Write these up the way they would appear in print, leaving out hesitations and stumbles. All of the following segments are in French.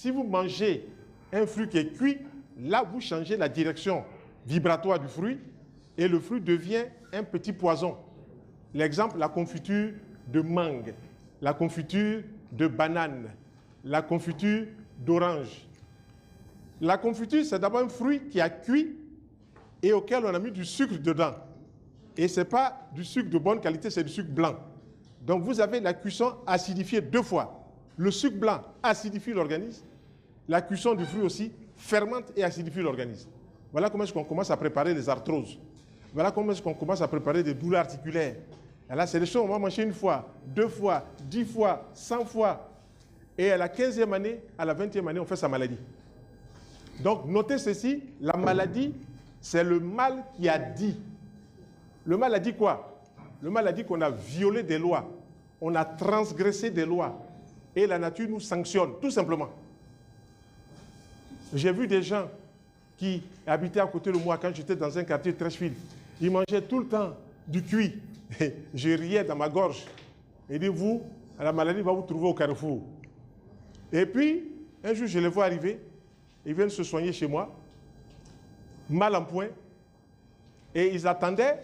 si vous mangez un fruit qui est cuit, là, vous changez la direction vibratoire du fruit et le fruit devient un petit poison. L'exemple, la confiture de mangue, la confiture de banane, la confiture d'orange. La confiture, c'est d'abord un fruit qui a cuit et auquel on a mis du sucre dedans. Et ce n'est pas du sucre de bonne qualité, c'est du sucre blanc. Donc vous avez la cuisson acidifiée 2 fois. Le sucre blanc acidifie l'organisme. La cuisson du fruit aussi fermente et acidifie l'organisme. Voilà comment est-ce qu'on commence à préparer les arthroses. Voilà comment est-ce qu'on commence à préparer des douleurs articulaires. Et là, c'est des choses qu'on va manger 1 fois, 2 fois, 10 fois, 100 fois. Et à la 15e année, à la 20e année, on fait sa maladie. Donc, notez ceci, la maladie, c'est le mal qui a dit. Le mal a dit quoi? Le mal a dit qu'on a violé des lois, on a transgressé des lois, et la nature nous sanctionne, tout simplement. J'ai vu des gens qui habitaient à côté de moi quand j'étais dans un quartier de Trècheville. Ils mangeaient tout le temps du cuit. Je riais dans ma gorge. Et dit, vous, la maladie va vous trouver au carrefour. Et puis, un jour, je les vois arriver. Ils viennent se soigner chez moi, mal en point. Et ils attendaient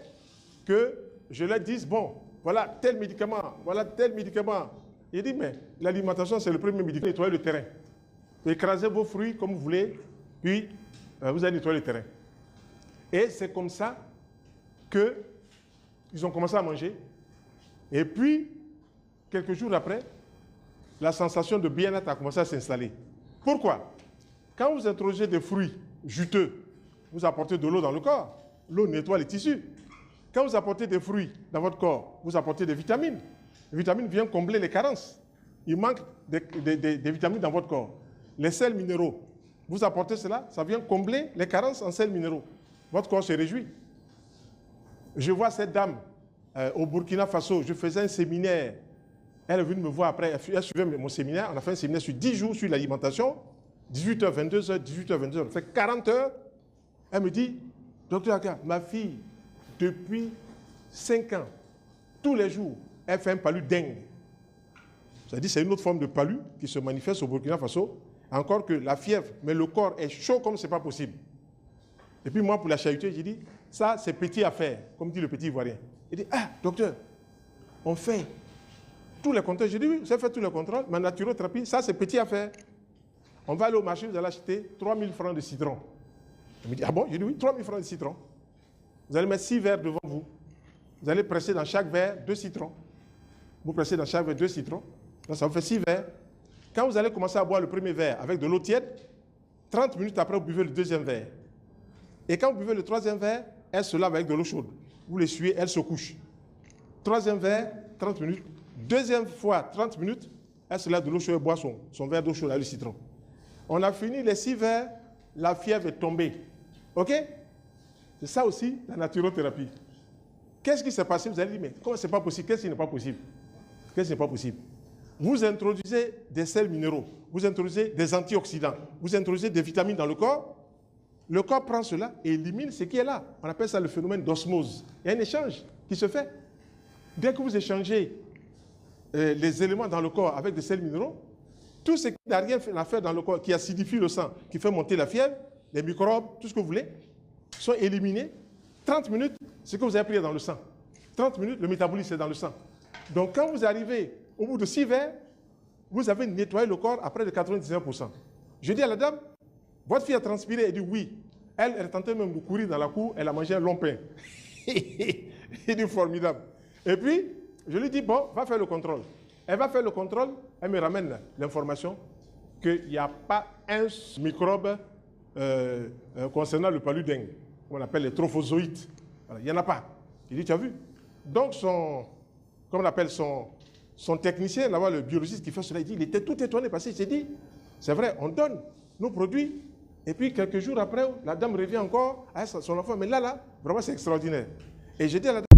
que je leur dise, bon, voilà tel médicament, voilà tel médicament. Il dit, mais l'alimentation, c'est le premier médicament. Nettoyez le terrain. Écrasez vos fruits comme vous voulez, puis vous allez nettoyer le terrain. Et c'est comme ça qu'ils ont commencé à manger. Et puis, quelques jours après, la sensation de bien-être a commencé à s'installer. Pourquoi? Quand vous introduisez des fruits juteux, vous apportez de l'eau dans le corps. L'eau nettoie les tissus. Quand vous apportez des fruits dans votre corps, vous apportez des vitamines. Les vitamines viennent combler les carences. Il manque des vitamines dans votre corps. Les sels minéraux, vous apportez cela, ça vient combler les carences en sels minéraux. Votre corps se réjouit. Je vois cette dame au Burkina Faso, je faisais un séminaire. Elle est venue me voir après, elle suivait mon séminaire. On a fait un séminaire sur 10 jours sur l'alimentation. 18h, 22h, 18h, 22h. On fait 40 heures. Elle me dit, docteur Aka, ma fille, depuis 5 ans, tous les jours, elle fait un palu dingue. C'est-à-dire c'est une autre forme de palu qui se manifeste au Burkina Faso. Encore que la fièvre, mais le corps est chaud comme ce n'est pas possible. Et puis moi, pour la chahuter, j'ai dit, ça c'est petit à faire, comme dit le petit Ivoirien. Il dit, ah, docteur, on fait tous les contrôles. J'ai dit, oui, vous avez fait tous les contrôles, ma naturothérapie, ça c'est petit à faire. On va aller au marché, vous allez acheter 3000 francs de citron. Il me dit, ah bon? J'ai dit, oui, 3000 francs de citron. Vous allez mettre 6 verres devant vous. Vous allez presser dans chaque verre 2 citrons. Vous pressez dans chaque verre 2 citrons. Donc ça vous fait 6 verres. Quand vous allez commencer à boire le premier verre avec de l'eau tiède, 30 minutes après, vous buvez le deuxième verre. Et quand vous buvez le troisième verre, elle se lave avec de l'eau chaude. Vous l'essuyez, elle se couche. Troisième verre, 30 minutes. Deuxième fois, 30 minutes, elle se lave de l'eau chaude et boit son verre d'eau chaude avec le citron. On a fini les 6 verres, la fièvre est tombée. OK? C'est ça aussi, la naturothérapie. Qu'est-ce qui s'est passé? Vous allez dire, mais comment c'est pas possible? Qu'est-ce qui n'est pas possible? Qu'est-ce qui n'est pas possible? Vous introduisez des sels minéraux, vous introduisez des antioxydants, vous introduisez des vitamines dans le corps prend cela et élimine ce qui est là. On appelle ça le phénomène d'osmose. Il y a un échange qui se fait. Dès que vous échangez les éléments dans le corps avec des sels minéraux, tout ce qui n'a rien à faire dans le corps, qui acidifie le sang, qui fait monter la fièvre, les microbes, tout ce que vous voulez, sont éliminés. 30 minutes, ce que vous avez pris dans le sang. 30 minutes, le métabolisme est dans le sang. Donc quand vous arrivez au bout de 6 verres, vous avez nettoyé le corps à près de 99%. Je dis à la dame, votre fille a transpiré, elle dit oui. Elle est tentée même de courir dans la cour, elle a mangé un long pain. Il dit formidable. Et puis, je lui dis, bon, va faire le contrôle. Elle va faire le contrôle, elle me ramène l'information qu'il n'y a pas un microbe concernant le palu dengue, qu'on appelle les trophozoïdes. Voilà, il n'y en a pas. Il dit, tu as vu? Donc, comme on appelle son technicien, là-bas, le biologiste qui fait cela, il dit, il était tout étonné parce qu'il s'est dit, c'est vrai, on donne nos produits, et puis quelques jours après, la dame revient encore à son enfant, mais là, vraiment, c'est extraordinaire. Et j'ai dit à la dame,